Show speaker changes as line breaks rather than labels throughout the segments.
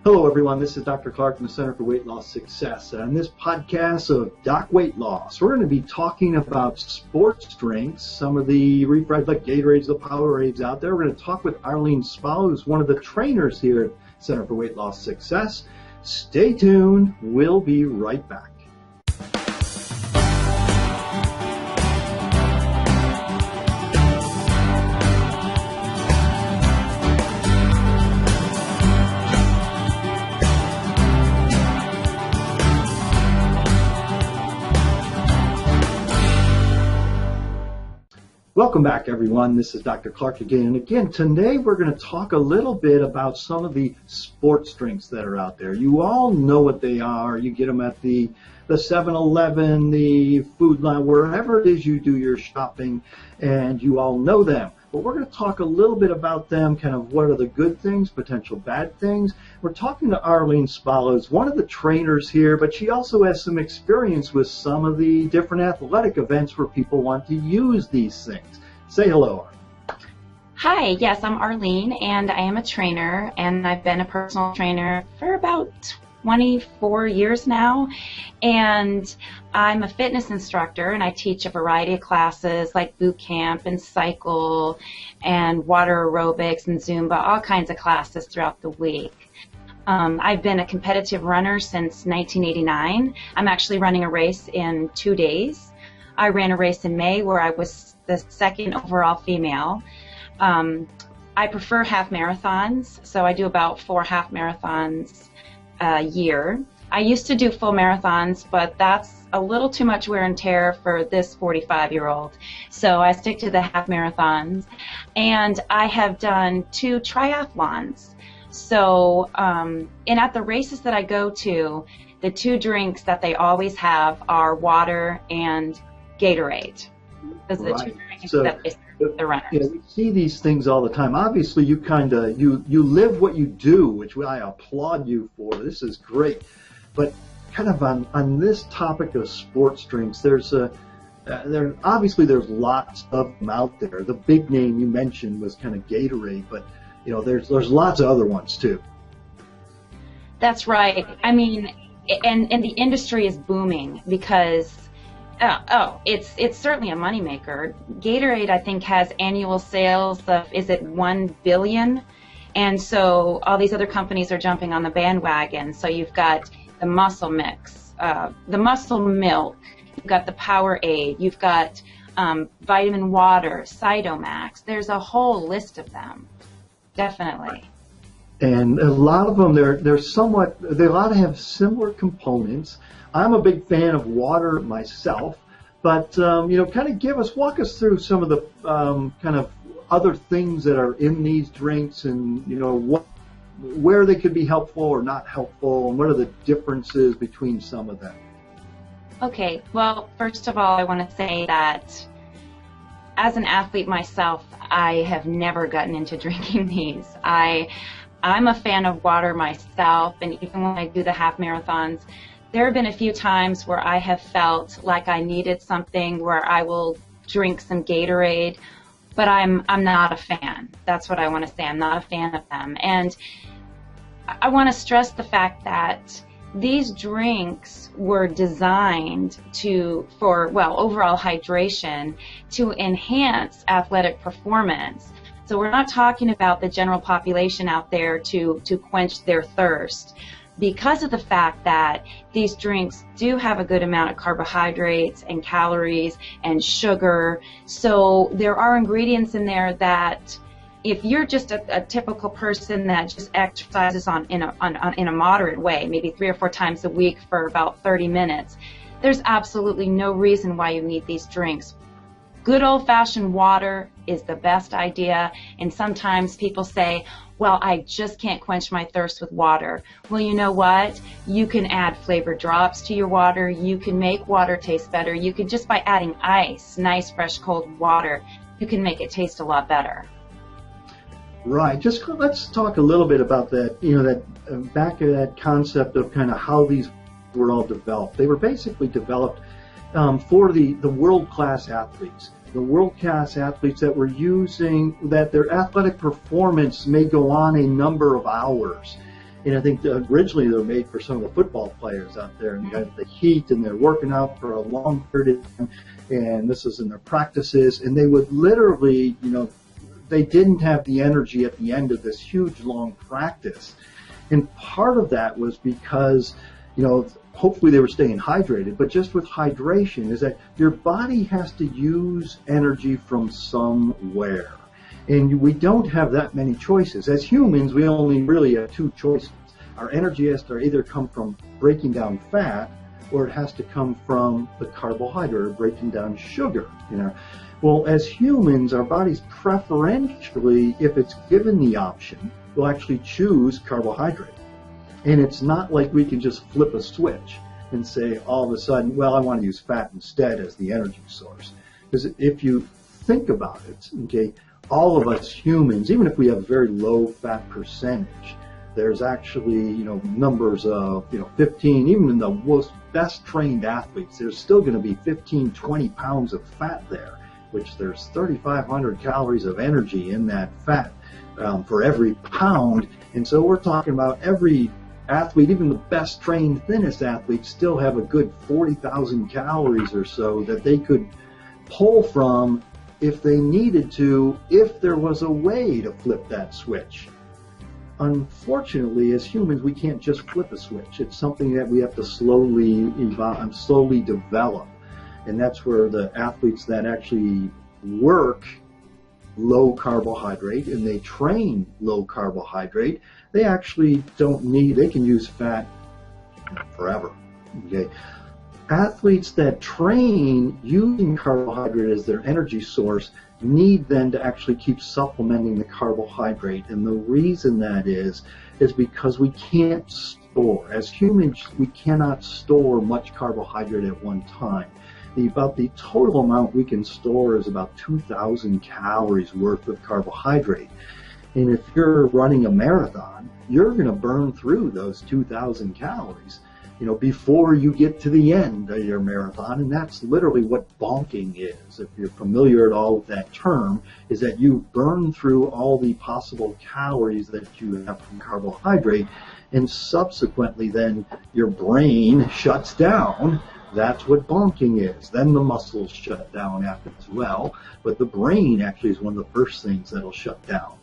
Hello everyone, this is Dr. Clark from the Center for Weight Loss Success. And on this podcast of Doc Weight Loss, we're going to be talking about sports drinks, some of the refried like Gatorades, the Powerades out there. We're going to talk with Arlene Spalla, who's one of the trainers here at Center for Weight Loss Success. Stay tuned, we'll be right back. Welcome back, everyone. This is Dr. Clark again. And again, today we're going to talk a little bit about some of the sports drinks that are out there. You all know what they are. You get them at the 7-Eleven, the Food Line, wherever it is you do your shopping, and you all know them. But we're going to talk a little bit about them, kind of what are the good things, potential bad things. We're talking to Arlene Spalla, who's one of the trainers here, but she also has some experience with some of the different athletic events where people want to use these things. Say hello, Arlene.
Hi, yes, I'm Arlene, and I am a trainer, and I've been a personal trainer for about 24 years now, and I'm a fitness instructor, and I teach a variety of classes like boot camp and cycle and water aerobics and Zumba, all kinds of classes throughout the week. I've been a competitive runner since 1989. I'm actually running a race in 2 days. I ran a race in May where I was the second overall female. I prefer half marathons, so I do about 4 half marathons a year. I used to do full marathons, but that's a little too much wear and tear for this 45-year-old. So I stick to the half marathons. And I have done 2 triathlons. So, and at the races that I go to, the 2 drinks that they always have are water and Gatorade. Those are the 2 drinks that they serve the runners.
Yeah, we see these things all the time. Obviously, you kind of you live what you do, which I applaud you for. This is great. But kind of on this topic of sports drinks, there's obviously there's lots of them out there. The big name you mentioned was kind of Gatorade, but there's lots of other ones too.
That's right. I mean, and the industry is booming because it's certainly a moneymaker. Gatorade, I think, has annual sales of, is it 1 billion? And so all these other companies are jumping on the bandwagon. So you've got the Muscle Mix, the Muscle Milk, you've got the Powerade, you've got Vitamin Water, Cytomax. There's a whole list of them, definitely.
And a lot of them, they're a lot have similar components. I'm a big fan of water myself, but kind of walk us through some of the kind of other things that are in these drinks, and where they could be helpful or not helpful, and what are the differences between some of them.
Okay, well, first of all, I want to say that as an athlete myself, I have never gotten into drinking these. I'm a fan of water myself, and even when I do the half marathons, there have been a few times where I have felt like I needed something where I will drink some Gatorade, but I'm not a fan. That's what I want to say. I'm not a fan of them. And I want to stress the fact that these drinks were designed for overall hydration to enhance athletic performance. So we're not talking about the general population out there to quench their thirst. Because of the fact that these drinks do have a good amount of carbohydrates and calories and sugar, so there are ingredients in there that if you're just a typical person that just exercises in a moderate way, maybe 3 or 4 times a week for about 30 minutes, there's absolutely no reason why you need these drinks. Good old-fashioned water is the best idea, and sometimes people say, well, I just can't quench my thirst with water. Well, you know what? You can add flavored drops to your water. You can make water taste better. You can, just by adding ice, nice, fresh, cold water, you can make it taste a lot better.
Right. Let's talk a little bit about that, back of that concept of kind of how these were all developed. They were basically developed for the world-class athletes. The world-class athletes that were using, that their athletic performance may go on a number of hours. And I think that originally they were made for some of the football players out there, and you got the heat, and they're working out for a long period of time, and this is in their practices, and they would literally, they didn't have the energy at the end of this huge long practice. And part of that was because, hopefully they were staying hydrated, but just with hydration is that your body has to use energy from somewhere. And we don't have that many choices. As humans, we only really have two choices. Our energy has to either come from breaking down fat, or it has to come from the carbohydrate, or breaking down sugar. Well, as humans, our bodies preferentially, if it's given the option, will actually choose carbohydrate. And it's not like we can just flip a switch and say all of a sudden, well, I want to use fat instead as the energy source. Because if you think about it, okay, all of us humans, even if we have a very low fat percentage, there's actually, numbers of, 15, even in the most best trained athletes, there's still going to be 15, 20 pounds of fat there, which there's 3,500 calories of energy in that fat for every pound. And so we're talking about every athlete, even the best trained, thinnest athletes, still have a good 40,000 calories or so that they could pull from if they needed to, if there was a way to flip that switch. Unfortunately, as humans, we can't just flip a switch. It's something that we have to slowly evolve, slowly develop. And that's where the athletes that actually work low carbohydrate and they train low carbohydrate, they actually don't need, they can use fat forever. Okay. Athletes that train using carbohydrate as their energy source need then to actually keep supplementing the carbohydrate. And the reason that is because we can't store. As humans, we cannot store much carbohydrate at one time. About the total amount we can store is about 2,000 calories worth of carbohydrate. And if you're running a marathon, you're going to burn through those 2,000 calories, before you get to the end of your marathon. And that's literally what bonking is. If you're familiar at all with that term, is that you burn through all the possible calories that you have from carbohydrate, and subsequently then your brain shuts down. That's what bonking is. Then the muscles shut down after as well, but the brain actually is one of the first things that'll shut down.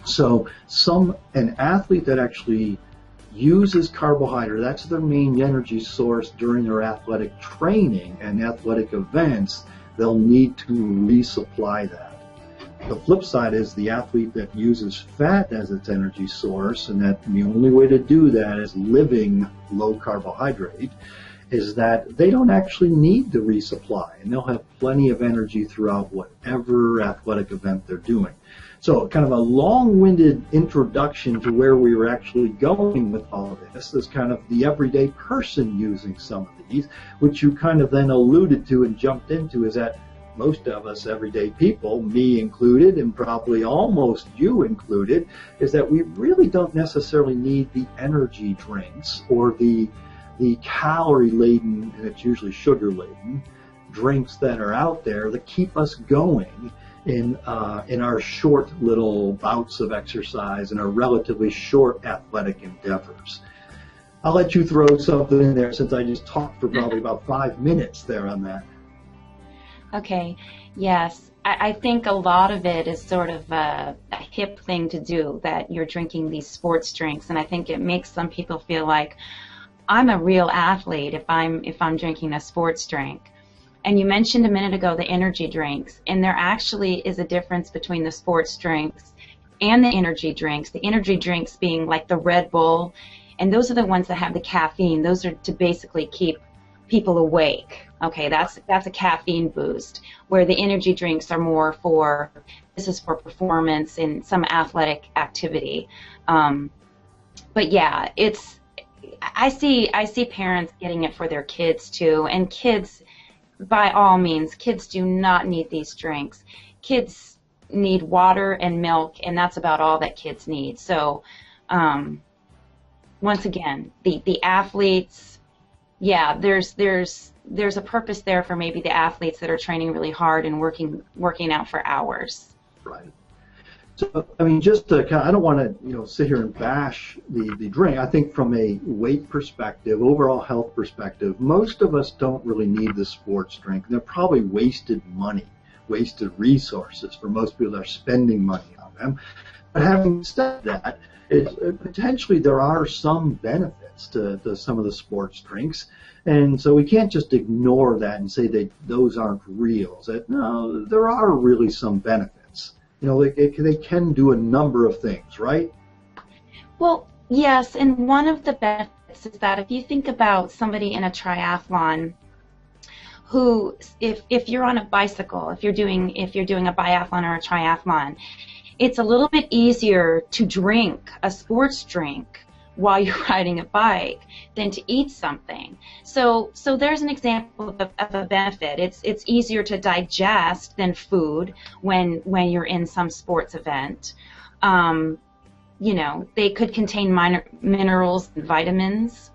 So an athlete that actually uses carbohydrate, that's their main energy source during their athletic training and athletic events, they'll need to resupply that. The flip side is the athlete that uses fat as its energy source, and that the only way to do that is living low carbohydrate, is that they don't actually need to resupply, and they'll have plenty of energy throughout whatever athletic event they're doing. So kind of a long-winded introduction to where we were actually going with all of this is kind of the everyday person using some of these, which you kind of then alluded to and jumped into, is that most of us everyday people, me included, and probably almost you included, is that we really don't necessarily need the energy drinks or the calorie-laden, and it's usually sugar-laden, drinks that are out there that keep us going in our short little bouts of exercise and our relatively short athletic endeavors. I'll let you throw something in there since I just talked for probably about 5 minutes there on that.
Okay, yes. I think a lot of it is sort of a hip thing to do, that you're drinking these sports drinks, and I think it makes some people feel like I'm a real athlete if I'm drinking a sports drink. And you mentioned a minute ago the energy drinks, and there actually is a difference between the sports drinks and the energy drinks. The energy drinks being like the Red Bull, and those are the ones that have the caffeine. Those are to basically keep people awake. Okay, that's a caffeine boost, where the energy drinks are more for, this is for performance in some athletic activity. But yeah, I see parents getting it for their kids too, and kids, by all means, kids do not need these drinks. Kids need water and milk, and that's about all that kids need. So, once again, the athletes, yeah, there's a purpose there for maybe the athletes that are training really hard and working out for hours.
Right. So, I mean, just to kind of, I don't want to, sit here and bash the drink. I think from a weight perspective, overall health perspective, most of us don't really need the sports drink. They're probably wasted money, wasted resources for most people that are spending money on them. But having said that, potentially there are some benefits to some of the sports drinks. And so we can't just ignore that and say that those aren't real. That, no, there are really some benefits. They can do a number of things, right?
Well, yes, and one of the benefits is that if you think about somebody in a triathlon who, if you're on a bicycle, if you're doing a biathlon or a triathlon, it's a little bit easier to drink a sports drink while you're riding a bike than to eat something. So there's an example of a benefit. It's easier to digest than food when you're in some sports event. They could contain minerals and vitamins.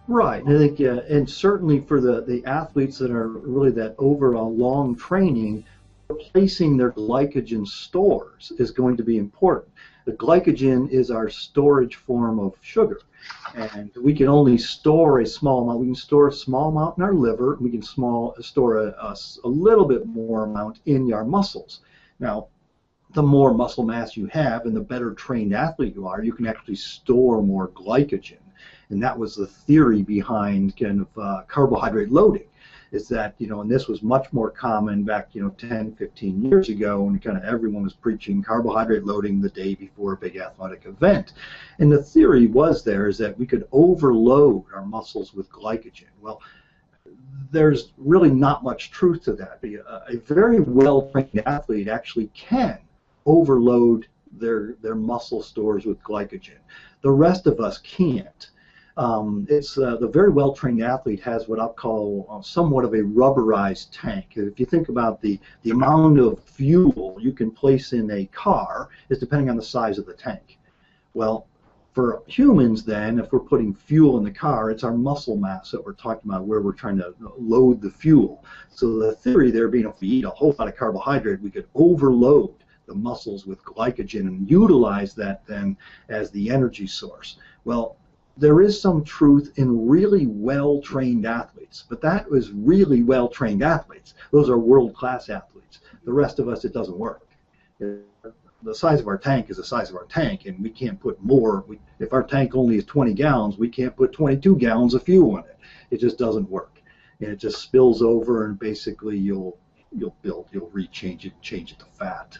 Right. I think, and certainly for the athletes that are really that overall long training, replacing their glycogen stores is going to be important. The glycogen is our storage form of sugar, and we can only store a small amount. We can store a small amount in our liver. We can store a little bit more amount in our muscles. Now, the more muscle mass you have and the better trained athlete you are, you can actually store more glycogen. And that was the theory behind kind of carbohydrate loading. Is that, and this was much more common back, 10, 15 years ago when kind of everyone was preaching carbohydrate loading the day before a big athletic event. And the theory was there is that we could overload our muscles with glycogen. Well, there's really not much truth to that. A very well-trained athlete actually can overload their muscle stores with glycogen. The rest of us can't. The very well-trained athlete has what I'll call somewhat of a rubberized tank. If you think about the amount of fuel you can place in a car is depending on the size of the tank. Well, for humans then, if we're putting fuel in the car, it's our muscle mass that we're talking about where we're trying to load the fuel. So the theory there being if we eat a whole lot of carbohydrate, we could overload the muscles with glycogen and utilize that then as the energy source. Well, there is some truth in really well-trained athletes, but that was really well-trained athletes. Those are world-class athletes. The rest of us, it doesn't work. The size of our tank is the size of our tank, and we can't put more. If our tank only is 20 gallons, we can't put 22 gallons of fuel in it. It just doesn't work, and it just spills over, and basically you'll rechange it, change it to fat.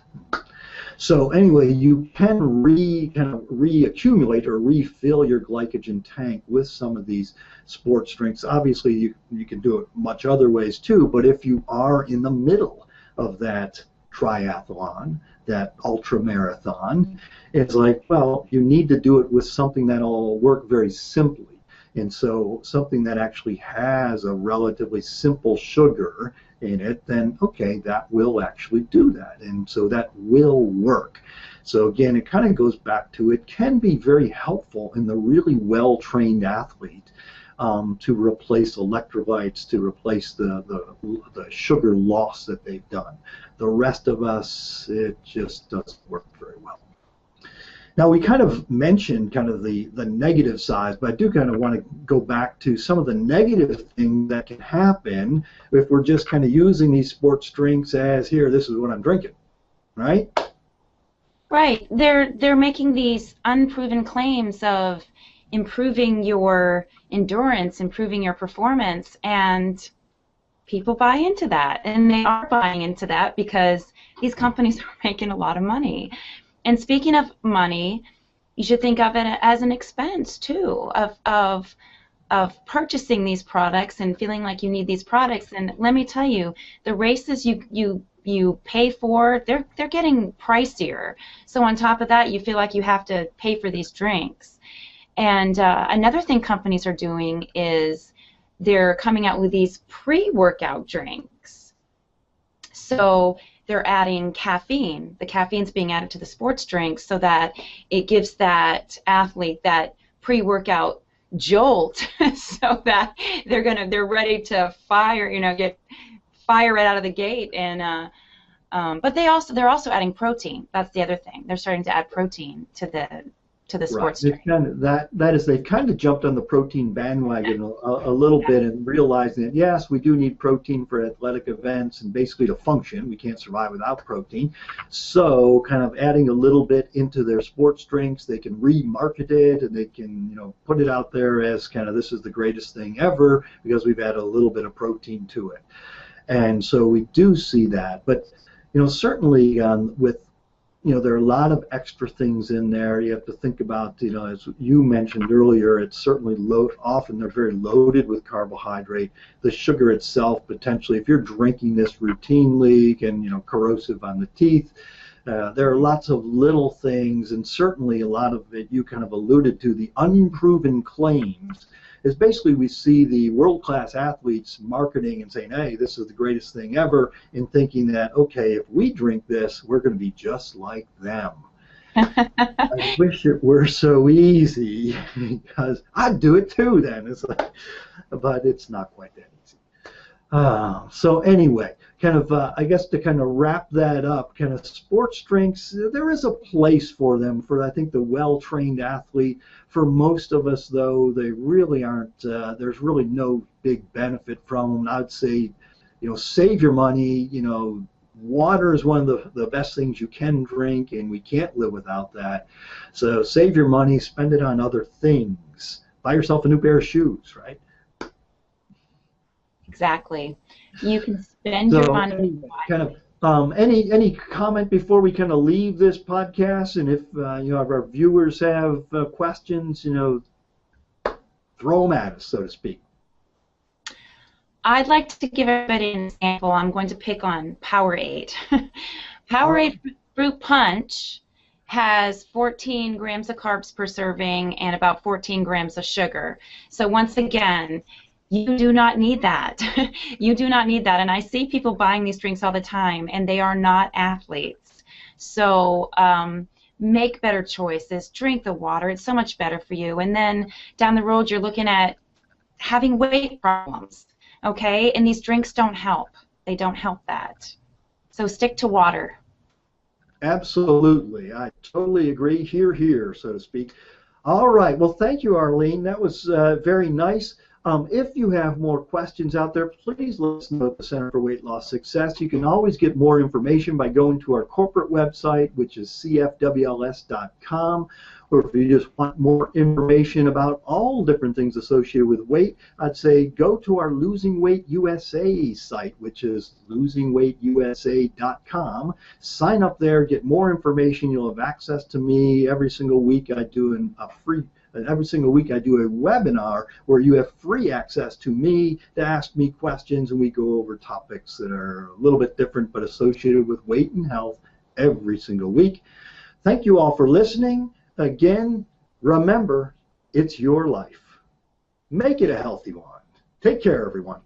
So anyway, you can reaccumulate or refill your glycogen tank with some of these sports drinks. Obviously, you can do it much other ways too, but if you are in the middle of that triathlon, that ultra marathon, it's like, well, you need to do it with something that'll work very simply. And so something that actually has a relatively simple sugar in it, then okay, that will actually do that. And so that will work. So again, it kind of goes back to it can be very helpful in the really well-trained athlete to replace electrolytes, to replace the sugar loss that they've done. The rest of us, it just doesn't work very well. Now, we kind of mentioned kind of the negative side, but I do kind of want to go back to some of the negative things that can happen if we're just kind of using these sports drinks as, here, this is what I'm drinking, right?
Right. They're making these unproven claims of improving your endurance, improving your performance, and people buy into that. And they are buying into that because these companies are making a lot of money. And speaking of money, you should think of it as an expense too, of purchasing these products and feeling like you need these products. And let me tell you, the races you pay for, they're getting pricier. So on top of that, you feel like you have to pay for these drinks. And another thing companies are doing is they're coming out with these pre-workout drinks. So they're adding caffeine. The caffeine's being added to the sports drinks so that it gives that athlete that pre-workout jolt so that they're ready to fire, get fire right out of the gate and But they're also adding protein. That's the other thing. They're starting to add protein to the sports
Right.
drink.
That is, they've kind of jumped on the protein bandwagon a little bit and realizing that, yes, we do need protein for athletic events and basically to function. We can't survive without protein. So kind of adding a little bit into their sports drinks, they can remarket it and they can, put it out there as kind of this is the greatest thing ever because we've added a little bit of protein to it. And so we do see that. But, certainly with there are a lot of extra things in there. You have to think about, as you mentioned earlier, it's certainly often they're very loaded with carbohydrate. The sugar itself, potentially, if you're drinking this routinely, can, corrosive on the teeth. There are lots of little things, and certainly a lot of it you kind of alluded to, the unproven claims is basically we see the world-class athletes marketing and saying, hey, this is the greatest thing ever, and thinking that, okay, if we drink this, we're going to be just like them. I wish it were so easy because I'd do it too then. But it's not quite that easy. So anyway, kind of, I guess to kind of wrap that up, kind of sports drinks, there is a place for them for, I think, the well-trained athlete. For most of us, though, they really aren't, there's really no big benefit from them. I would say, save your money. Water is one of the best things you can drink, and we can't live without that. So save your money, spend it on other things. Buy yourself a new pair of shoes, right?
Exactly. You can spend your money.
Kind of, any comment before we kind of leave this podcast? And if if our viewers have questions, throw them at us, so to speak.
I'd like to give everybody an example. I'm going to pick on Powerade. Powerade Fruit Punch has 14 grams of carbs per serving and about 14 grams of sugar. So once again, you do not need that. You do not need that. And I see people buying these drinks all the time, and they are not athletes. So make better choices. Drink the water. It's so much better for you. And then down the road, you're looking at having weight problems, okay? And these drinks don't help. They don't help that. So stick to water.
Absolutely. I totally agree. Hear, hear, so to speak. All right. Well, thank you, Arlene. That was very nice. If you have more questions out there, please let us know at the Center for Weight Loss Success. You can always get more information by going to our corporate website, which is cfwls.com, or if you just want more information about all different things associated with weight, I'd say go to our Losing Weight USA site, which is losingweightusa.com. Sign up there, get more information. You'll have access to me every single week. Every single week I do a webinar where you have free access to me to ask me questions, and we go over topics that are a little bit different but associated with weight and health every single week. Thank you all for listening. Again, remember, it's your life. Make it a healthy one. Take care, everyone.